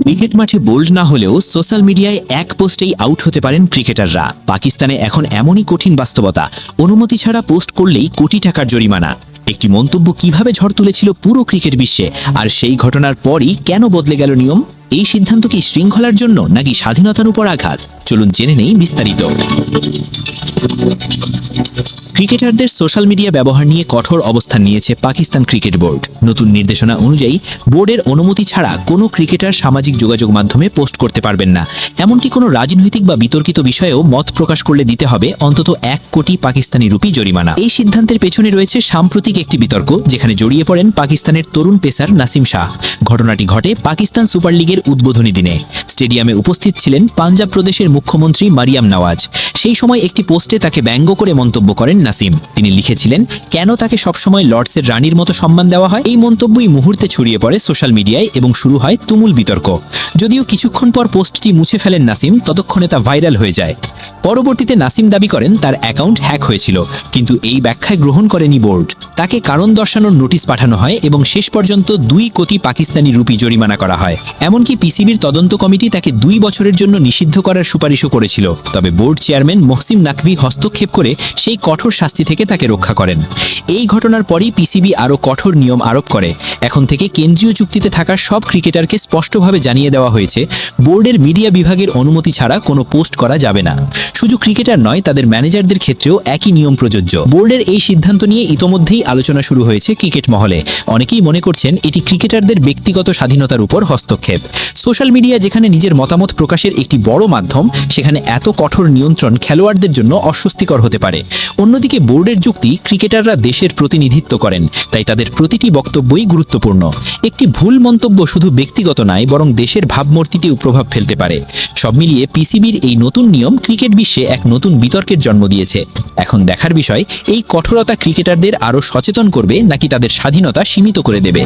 Cricket মাঠে bold না হলেও সোশ্যাল মিডিয়ায় এক পোস্টেই আউট হতে পারেন ক্রিকেটাররা। পাকিস্তানে এখন এমনই কঠিন বাস্তবতা, অনুমতি ছাড়া পোস্ট করলেই কোটি টাকার জরিমানা। একটি মন্তব্য কিভাবে ঝড় তুলেছিল পুরো ক্রিকেট বিশ্বে, আর সেই ঘটনার পরই কেন বদলে গেল নিয়ম? এই সিদ্ধান্ত কি শৃঙ্খলার জন্য নাকি স্বাধীনতার উপর আঘাত? চলুন জেনে নেই বিস্তারিত। ক্রিকেটারদের সোশ্যাল মিডিয়া ব্যবহার নিয়ে কঠোর অবস্থান নিয়েছে পাকিস্তান ক্রিকেট বোর্ড। নতুন নির্দেশনা অনুযায়ী বোর্ডের অনুমতি ছাড়া কোনো ক্রিকেটার সামাজিক যোগাযোগ মাধ্যমে পোস্ট করতে পারবেন না। এমনকি কোনো রাজনৈতিক বা বিতর্কিত বিষয়েও মত প্রকাশ করলে দিতে হবে অন্তত 1 কোটি পাকিস্তানি রুপি জরিমানা। এই সিদ্ধান্তের পেছনে রয়েছে সাম্প্রতিক একটি বিতর্ক, যেখানে জড়িয়ে পড়েন পাকিস্তানের তরুণ পেসার নাসিম শাহ। ঘটনাটি ঘটে পাকিস্তান সুপার লিগের উদ্বোধনী দিনে। স্টেডিয়ামে উপস্থিত ছিলেন পাঞ্জাব প্রদেশের মুখ্যমন্ত্রী মারিয়াম নওয়াজ। সেই সময় একটি পোস্টে তাকে ব্যঙ্গ করে মন্তব্য করেন নাসিম। তিনি লিখেছিলেন, কেন তাকে সবসময় লর্ডসের রানীর মতো সম্মান দেওয়া হয়? এই মন্তব্যই মুহূর্তে ছড়িয়ে পড়ে সোশ্যাল মিডিয়ায় এবং শুরু হয় তুমুল বিতর্ক। যদিও কিছুক্ষণ পর পোস্টটি মুছে ফেলেন নাসিম, ততক্ষণে তা ভাইরাল হয়ে যায়। পরবর্তীতে নাসিম দাবি করেন তার অ্যাকাউন্ট হ্যাক হয়েছিল, কিন্তু এই ব্যাখ্যায় গ্রহণ করেনি বোর্ড। তাকে কারণ দর্শানোর নোটিশ পাঠানো হয় এবং শেষ পর্যন্ত 2 কোটি পাকিস্তানি রুপি জরিমানা করা হয়। এমনকি পিসিবির তদন্ত কমিটি তাকে 2 বছরের জন্য নিষিদ্ধ করার সুপারিশও করেছিল, তবে বোর্ড চেয়ারম্যান মোহসিন নাকভি হস্তক্ষেপ করে সেই কঠোর শাস্তি থেকে তাকে রক্ষা করেন। এই ঘটনার পরই পিসিবি আরও কঠোর নিয়ম আরোপ করে। এখন থেকে কেন্দ্রীয় চুক্তিতে থাকা সব ক্রিকেটারকে স্পষ্টভাবে জানিয়ে দেওয়া হয়েছে, বোর্ডের মিডিয়া বিভাগের অনুমতি ছাড়া কোনো পোস্ট করা যাবে না। শুধু ক্রিকেটার নয়, তাদের ম্যানেজারদের ক্ষেত্রেও একই নিয়ম প্রযোজ্য। বোর্ডের এই সিদ্ধান্ত নিয়ে ইতোমধ্যেই আলোচনা শুরু হয়েছে ক্রিকেট মহলে। অনেকেই মনে করছেন এটি ক্রিকেটারদের ব্যক্তিগত স্বাধীনতার উপর হস্তক্ষেপ। সোশ্যাল মিডিয়া যেখানে নিজের মতামত প্রকাশের একটি বড় মাধ্যম, সেখানে এত কঠোর নিয়ন্ত্রণ খেলোয়াড়দের জন্য অস্বস্তিকর হতে পারে। অন্যদিকে বোর্ডের যুক্তি, ক্রিকেটাররা দেশের প্রতিনিধিত্ব করেন, তাই তাদের প্রতিটি বক্তব্যই গুরুত্বপূর্ণ। একটি ভুল মন্তব্য শুধু ব্যক্তিগত নয়, বরং দেশের ভাবমূর্তিতেও প্রভাব ফেলতে পারে। সব মিলিয়ে পিসিবির এই নতুন নিয়ম ক্রিকেট বিশ্বে এক নতুন বিতর্কের জন্ম দিয়েছে। এখন দেখার বিষয়, এই কঠোরতা ক্রিকেটারদের আরও সচেতন করবে নাকি তাদের স্বাধীনতা সীমিত করে দেবে।